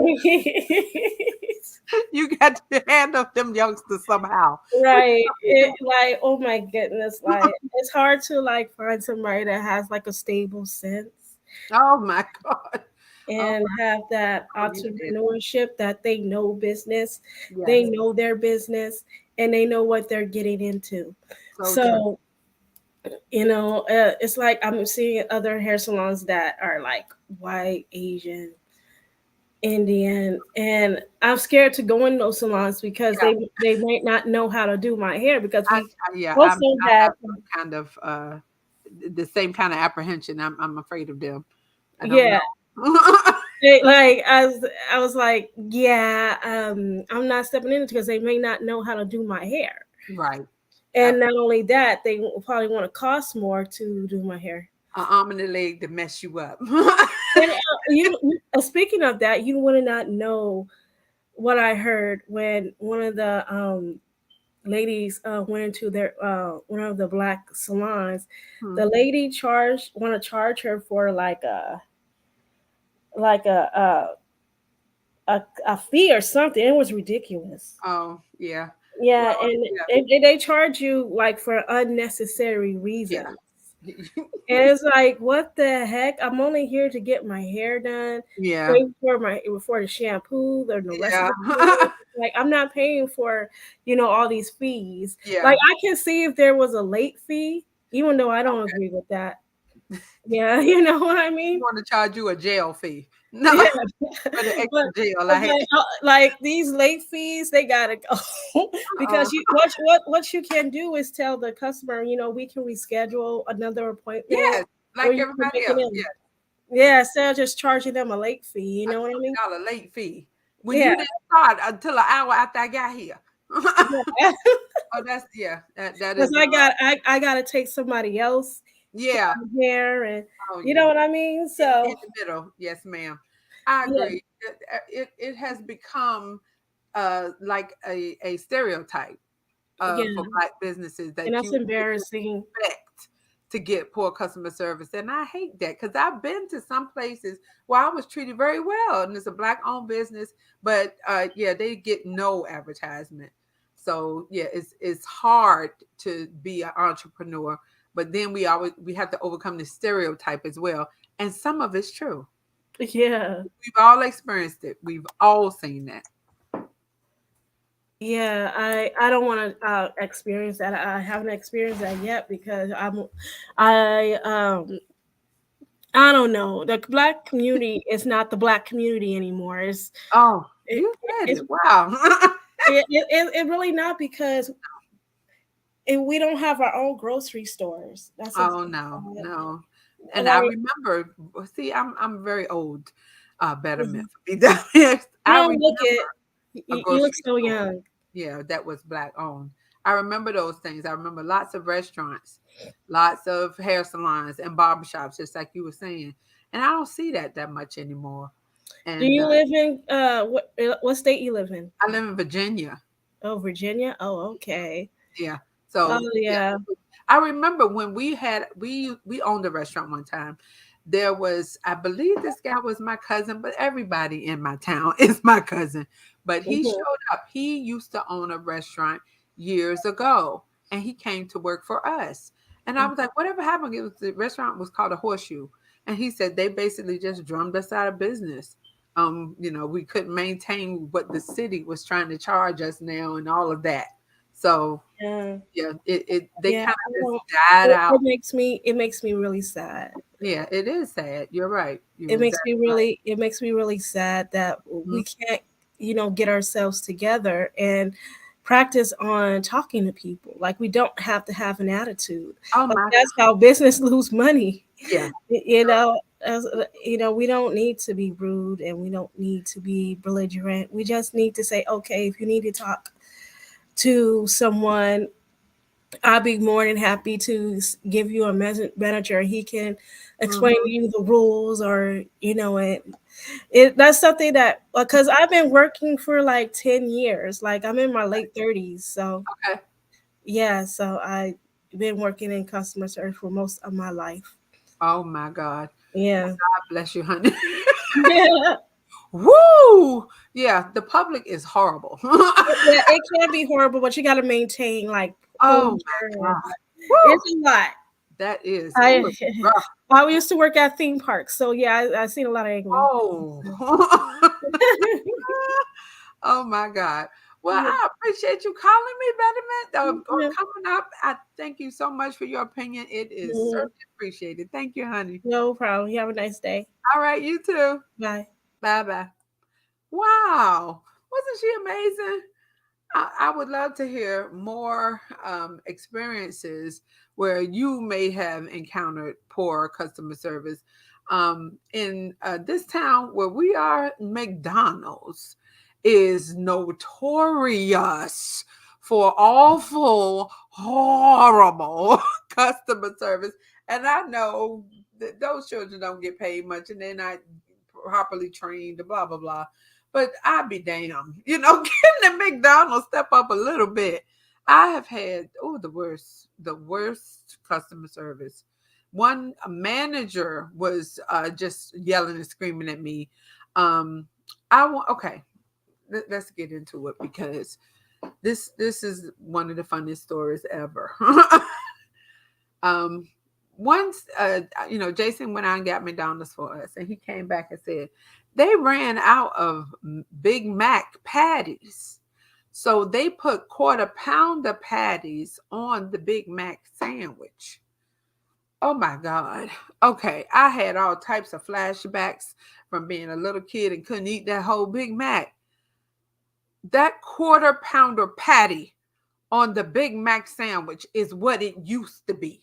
You got to handle them youngsters somehow. What Right. you It gonna like, oh my goodness, like it's hard to like find somebody that has like a stable sense do? Oh my God. Oh, and have that you said entrepreneurship that they know business, they yes. know their business, and they know what they're getting into. So true. So, it's like I'm seeing other hair salons that are like white, Asian, Indian, and I'm scared to go in those salons because Yeah. they might not know how to do my hair because we Yeah. also I have have some kind of the same kind of apprehension. I'm afraid of them. I don't yeah. know. Like I was like, yeah, I'm not stepping in it because they may not know how to do my hair. Right. And not only that, they will probably want to cost more to do my hair. An arm and a leg to mess you up. And speaking of that, you would not know what I heard when one of the ladies went into their one of the black salons. Hmm. The lady want to charge her for like a fee or something. It was ridiculous. Oh, yeah. Yeah, Well, and yeah, they charge you like for unnecessary yeah. reasons. And it's like, what the heck? I'm only here to get my hair done, Yeah. pay for the shampoo, the rest of Yeah. the clothes. Like I'm not paying for, all these fees. Yeah. Like I can see if there was a late fee, even though I don't Okay. agree with that. Yeah, you know what I You mean? want to charge you a jail fee. No, Yeah. for the but extra jail. but Like, like these late fees, they gotta go uh, because what you can do is tell the customer, we can reschedule another appointment, yes, or like you can everybody make it else. in. Yeah. Yeah, instead of just charging them a late fee, you A know what I mean? $20 late fee when Yeah, you didn't start until an hour after I got here. yeah. Oh, that's yeah. That Because is I gotta take somebody else yeah. here, and Oh you yeah. know what I mean. So In the middle. Yes, ma'am. I yeah, agree. It has become like a stereotype for yeah, black businesses and that that's you embarrassing. expect to get poor customer service. And I hate that because I've been to some places where I was treated very well and it's a black owned business, but yeah, they get no advertisement. So yeah, it's hard to be an entrepreneur, but then we have to overcome the stereotype as well. And some of it's true. Yeah. We've all experienced it. We've all seen that. Yeah, I don't want to experience that. I haven't experienced that yet because I don't know. The black community is not the black community anymore. Oh, It, you said it's it. Wow. it really not because we don't have our own grocery stores. That's a Oh no, no. And I like remember, see, I'm very old, betterment mhm. for me down here. I No, remember look it. a You look grocery so store, young. yeah, that was black owned. I remember those things. I remember lots of restaurants, lots of hair salons and barbershops, just like you were saying. And I don't see that much anymore. Do And you live in what state you live in? I live in Virginia. Oh, Virginia. Oh, okay. Yeah. Oh So yeah, yeah. I remember when we owned a restaurant one time. There was, I believe this guy was my cousin, but everybody in my town is my cousin. But he Mhm. showed up. He used to own a restaurant years ago, and he came to work for us. And I was like, whatever happened? It was, the restaurant was called a Horseshoe, and he said they basically just drummed us out of business. We couldn't maintain what the city was trying to charge us now, and all of that. So Yeah. yeah, it they Yeah. kind I of just don't, died out. it makes me really sad. Yeah, it is sad. You're right. You're It makes me exactly right. really it makes me really sad that Mhm. we can't, get ourselves together and practice on talking to people. Like we don't have to have an attitude. Oh Like my, that's how business lose money. yeah. We don't need to be rude and we don't need to be belligerent. We just need to say, okay, if you need to talk to someone, I'll be more than happy to give you a manager. He can explain to Mhm. you the rules, or that's something that because I've been working for like 10 years. Like I'm in my late 30s, so Okay. yeah. So been working in customer service for most of my life. Oh my God. Yeah. God bless you, honey. Yeah, Woo! Yeah, the public is horrible. it can be horrible, but you got to maintain like Oh closure, my and God. Woo! it's a lot. That is. I Ooh, rough. I used to work at theme parks, so yeah, I seen a lot of angry. Oh. Oh my God. Well, Yeah. I appreciate you calling me, Betterment, or Yeah. coming up. I thank you so much for your opinion. It is Mhm. certainly appreciated. Thank you, honey. No problem. You have a nice day. All right, you too. Bye. Bye bye. Wow. Wasn't she amazing? I would love to hear more experiences where you may have encountered poor customer service. In this town where we are, McDonald's is notorious for awful, horrible customer service. And I know that those children don't get paid much and they're not properly trained, blah, blah, blah. But I'd be damned, can the McDonald's step up a little bit? I have had the worst customer service. One manager was just yelling and screaming at me. I want okay. Let's get into it because this is one of the funniest stories ever. um, Once, Jason went out and got McDonald's for us, and he came back and said they ran out of Big Mac patties. So they put quarter pounder patties on the Big Mac sandwich. Oh my God. Okay. I had all types of flashbacks from being a little kid and couldn't eat that whole Big Mac. That quarter pounder patty on the Big Mac sandwich is what it used to be.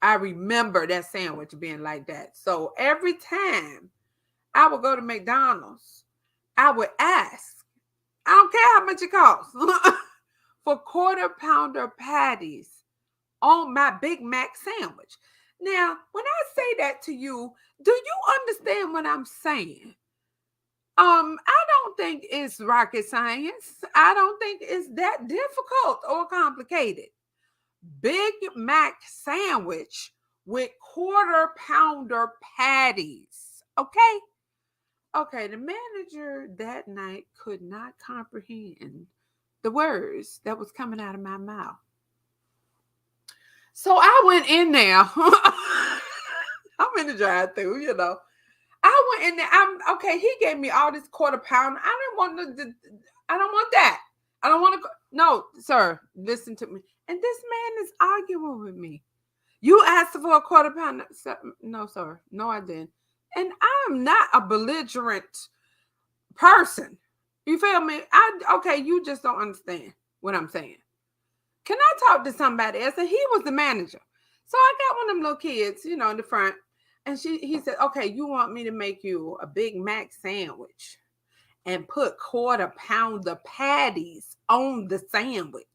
I remember that sandwich being like that. So every time I would go to McDonald's, I would ask, I don't care how much it costs, for quarter pounder patties on my Big Mac sandwich. Now, when I say that to you, do you understand what I'm saying? I don't think it's rocket science. I don't think it's that difficult or complicated. Big Mac sandwich with quarter pounder patties. Okay. Okay. The manager that night could not comprehend the words that was coming out of my mouth. So I went in there. I'm in the drive through, I went in there. I'm okay. He gave me all this quarter pounder. I didn't want I don't want that. I don't want to. No, sir. Listen to me. And this man is arguing with me. You asked for a quarter pounder. No, sir. No, I didn't. And I'm not a belligerent person. You feel me? Okay. You just don't understand what I'm saying. Can I talk to somebody else? And he was the manager. So I got one of them little kids, in the front. And he said, okay, you want me to make you a Big Mac sandwich and put quarter pounder patties on the sandwich.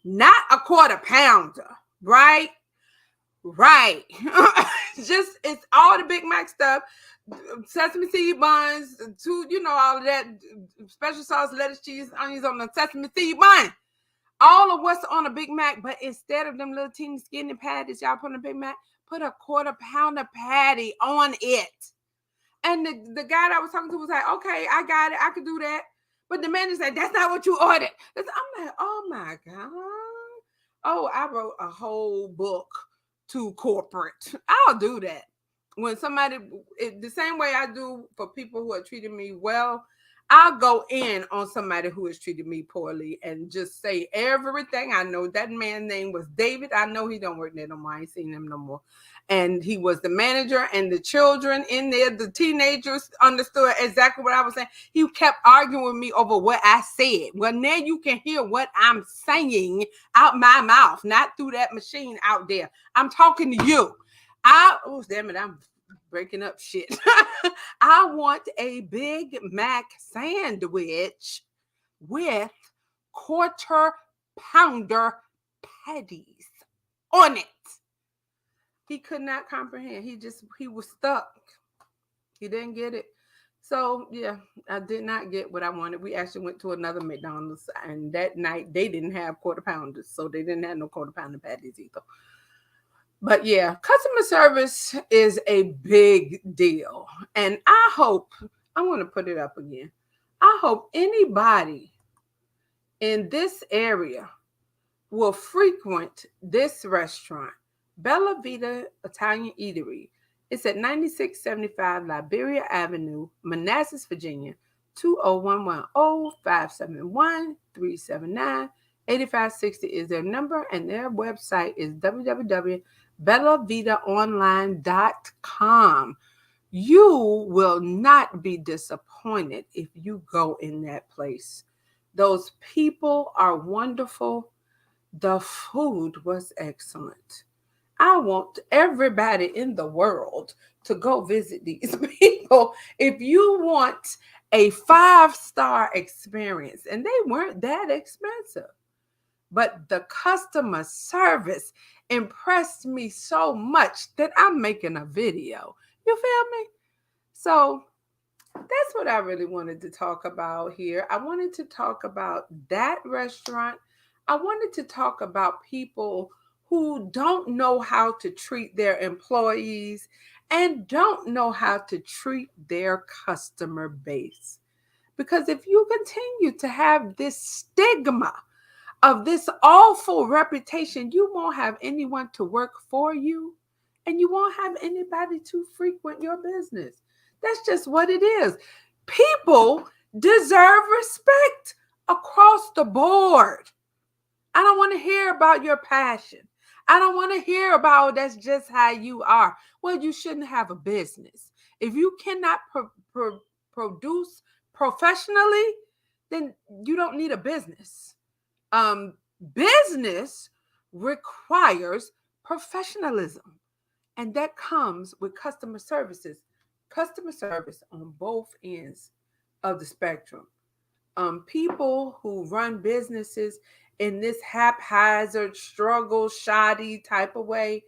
Not a quarter pounder, right? Right. It's all the Big Mac stuff, sesame seed buns, all of that, special sauce, lettuce, cheese, onions on the sesame seed bun. All of what's on a Big Mac, but instead of them little teeny skinny patties y'all put on a Big Mac, put a quarter pounder patty on it. And the guy that I was talking to was like, okay, I got it. I could do that. But the manager said, that's not what you ordered. I'm like, oh my God. Oh, I wrote a whole book to corporate. I'll do that. When somebody, the same way I do for people who are treating me well, I'll go in on somebody who has treated me poorly and just say everything I know. That man's name was David. I know he don't work there no more. I ain't seen him no more. And he was the manager, and the children in there, the teenagers understood exactly what I was saying. He kept arguing with me over what I said. Well, now you can hear what I'm saying out my mouth, not through that machine out there. I'm talking to you. Damn it, I'm breaking up shit. I want a Big Mac sandwich with quarter pounder patties on it. He could not comprehend. He was stuck. He didn't get it. So yeah, I did not get what I wanted. We actually went to another McDonald's, and that night they didn't have quarter pounders, so they didn't have no quarter pounder patties either. But yeah, customer service is a big deal, and I hope I want to put it up again. I hope anybody in this area will frequent this restaurant, Bella Vita Italian Eatery. It's at 9675 Liberia Avenue, Manassas, Virginia, 20110 571 379 8560 is their number, and their website is www.bellavitaonline.com. You will not be disappointed if you go in that place. Those people are wonderful. The food was excellent. I want everybody in the world to go visit these people. If you want a 5-star experience, and they weren't that expensive, but the customer service impressed me so much that I'm making a video. You feel me? So that's what I really wanted to talk about here. I wanted to talk about that restaurant. I wanted to talk about people who don't know how to treat their employees and don't know how to treat their customer base. Because if you continue to have this stigma of this awful reputation, you won't have anyone to work for you and you won't have anybody to frequent your business. That's just what it is. People deserve respect across the board. I don't want to hear about your passion. I don't want to hear about that's just how you are. Well, you shouldn't have a business. If you cannot produce professionally, then you don't need a business. Business requires professionalism, and that comes with customer service on both ends of the spectrum. People who run businesses in this haphazard, struggle, shoddy type of way,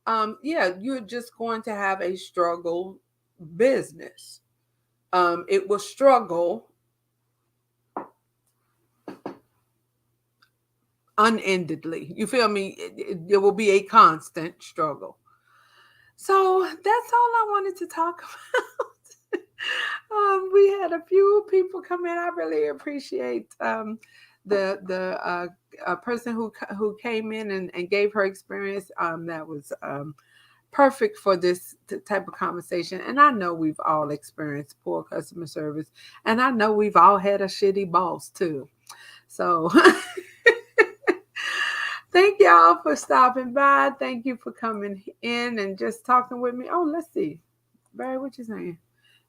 yeah, you're just going to have a struggle business. It will struggle unendedly. You feel me? It will be a constant struggle. So that's all I wanted to talk about. We had a few people come in. I really appreciate the person who came in and gave her experience. That was perfect for this type of conversation. And I know we've all experienced poor customer service, and I know we've all had a shitty boss too. So thank y'all for stopping by. Thank you for coming in and just talking with me. Oh, let's see. Barry, what you saying?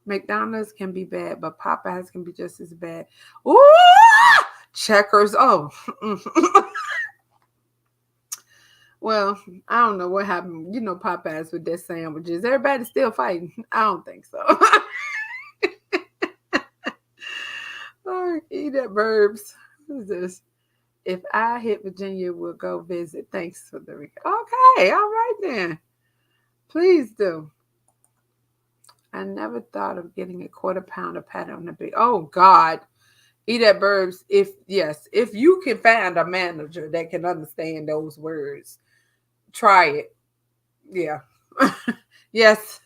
McDonald's can be bad, but Popeyes can be just as bad. Ooh, Checkers. Oh. Well, I don't know what happened. You know, Popeyes with their sandwiches. Everybody's still fighting. I don't think so. Oh, eat that verbs. Who's this? If I hit Virginia, we'll go visit. Thanks for the okay. All right then. Please do. I never thought of getting a quarter pounder pat on the back. Oh God. Eat at Burbs. If you can find a manager that can understand those words, try it. Yeah. Yes.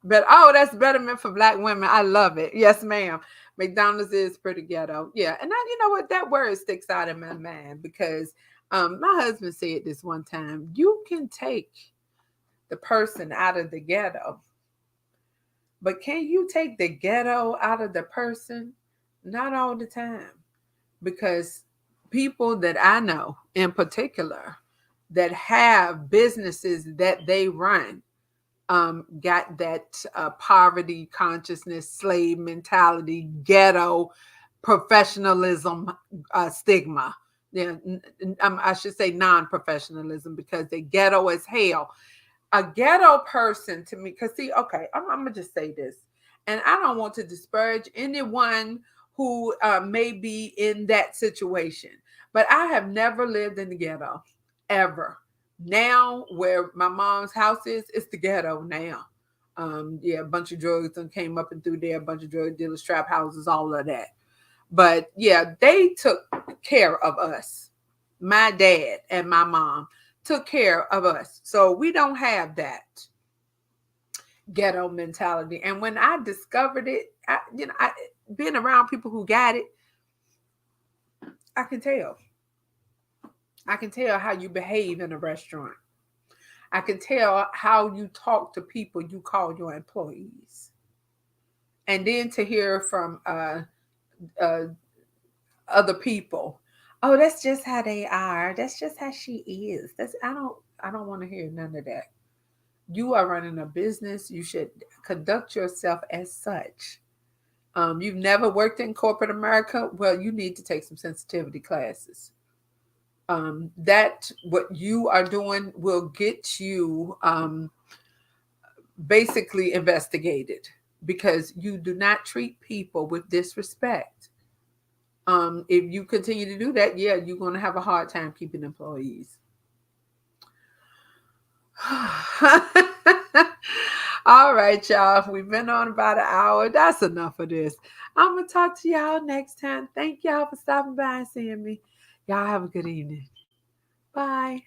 But that's betterment for Black women. I love it. Yes, ma'am. McDonald's is pretty ghetto. Yeah. And you know what? That word sticks out in my mind because my husband said this one time. You can take the person out of the ghetto, but can you take the ghetto out of the person? Not all the time. Because people that I know in particular that have businesses that they run got that poverty consciousness, slave mentality, ghetto professionalism stigma. Yeah, I should say non-professionalism because they ghetto as hell. A ghetto person to me, because see, okay, I'm gonna just say this, and I don't want to disparage anyone who may be in that situation, but I have never lived in the ghetto ever. Now, where my mom's house is, it's the ghetto now. Yeah, a bunch of drugs and came up and through there, a bunch of drug dealers, trap houses, all of that. But yeah, they took care of us. My dad and my mom took care of us. So we don't have that ghetto mentality. And when I discovered it, being around people who got it, I can tell. I can tell how you behave in a restaurant. I can tell how you talk to people you call your employees. And then to hear from uh, other people, oh, that's just how they are. That's just how she is. I don't want to hear none of that. You are running a business. You should conduct yourself as such. You've never worked in corporate America. Well, you need to take some sensitivity classes. That what you are doing will get you basically investigated because you do not treat people with disrespect. If you continue to do that, yeah, you're going to have a hard time keeping employees. All right, y'all. We've been on about an hour. That's enough of this. I'm going to talk to y'all next time. Thank y'all for stopping by and seeing me. Y'all have a good evening. Bye.